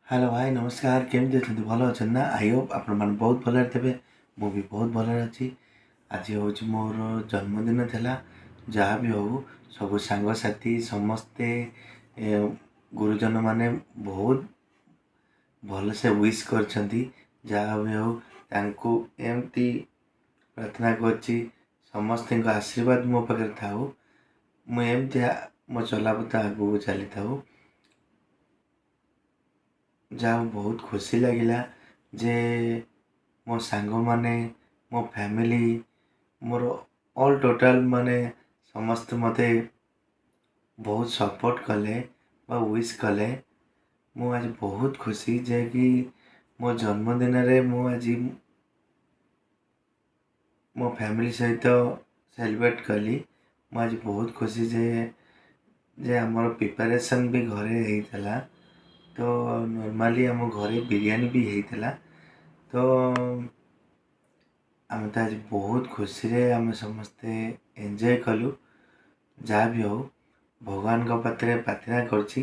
Hello भाई नमस्कार केमती अच्छा भल अच्छा ना आई होप आपण मैंने बहुत भल थे मु भी बहुत भल अच्छी आज हूँ मोर जन्मदिन था जहाँ भी हो सब सांगसाथी समस्ते गुरुजन माने बहुत भल से विश कर जहाँ भी हो तांको एमती प्रार्थना करछि समस्त आशीर्वाद मो पाखे थाऊ मुझे मो चलापथ आगू चली था जहाँ बहुत खुशी लगिला जे मो सांग माने मो फैमिली मोर ऑल टोटल माने समस्त मते बहुत सपोर्ट कले विश कले मु आज बहुत खुशी जे कि मो जन्मदिन रे मु आज मो फैमिली सहित सेलिब्रेट कली मु आज बहुत खुशी जे हमर प्रिपरेशन भी घरे हेइतला तो नॉर्मली आम घरे बिरयानी भी हेइतला तो आम तो आज बहुत खुशी रे आम समस्ते एंजॉय कलु जहाँ भी हो भगवान का पात्रे प्रार्थना करछि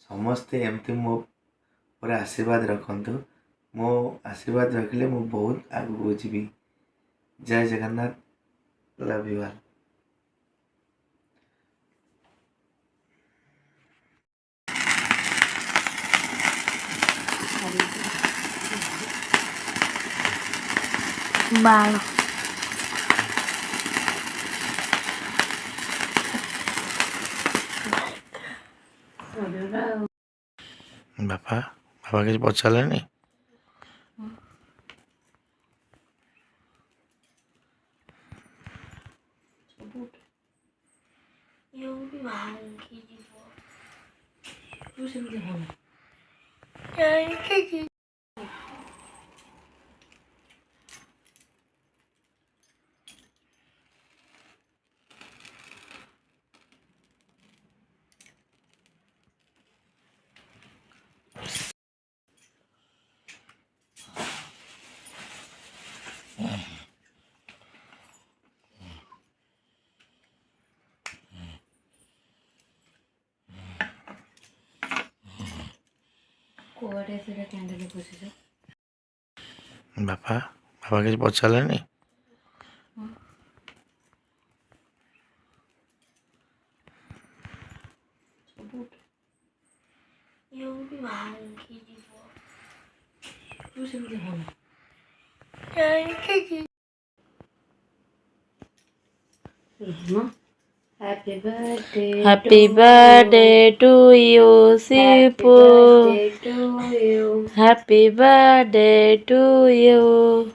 समस्ते एमती मो पर आशीर्वाद रखंतु मो आशीर्वाद रखिले मु बहुत आगू जीवी। जय जगन्नाथ लव यू ऑल। बाण बापा बापा किसी पचारानी बापा बापा किसी पचारानी Happy birthday to you, Sipu. Happy birthday to you.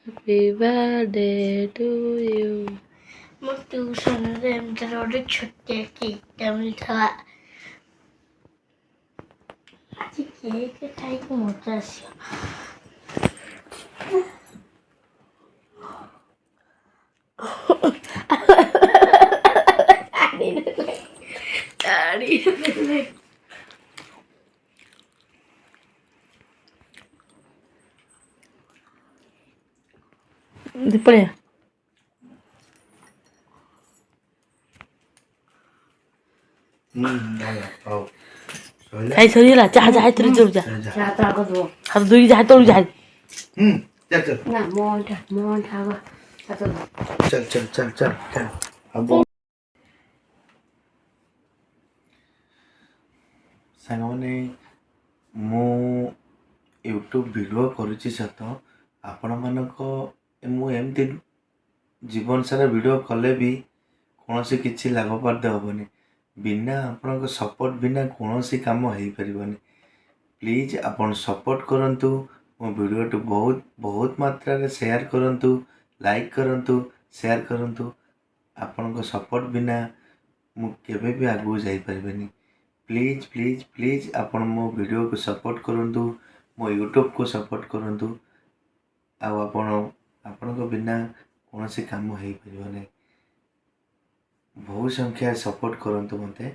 Happy birthday to you. मग ट्यूशनमध्ये आमच्या एवढे छोटे केक मिळतात. केक काही मोठा असतो. पळया ଖାଇ ସରିଗଲା ଚାହା ଯାହା ଏଥିରେ ଚଳୁ ଯା ହାତ ଧୋଇକି ଯାହା ତଳୁ ଯାହା चल चल ନା ମୋଟା चल चल चल चल चल अब सांगने मु यूट्यूब वीडियो करुच्ची सत आपण मानक मु एमती जीवन सारा वीडियो कले भी कौन सी किसी लाभपार्थ हेनी बिना आपण सपोर्ट बिना कौन सी काम हो पारनि। प्लीज आपण सपोर्ट करंतु मो वीडियो टू बहुत बहुत मात्रा रे शेयर करंतु लाइक करंतु शेयर करंतु आपण सपोर्ट बिना मु केबे भी आगू जाई परिबेनी। प्लीज प्लीज प्लीज आपण मो वीडियो को सपोर्ट करंतु मो यूट्यूब को सपोर्ट करंतु आपण को बिना कौन सी काम हो पारिबो नै। बहुत संख्या सपोर्ट करंतु मते।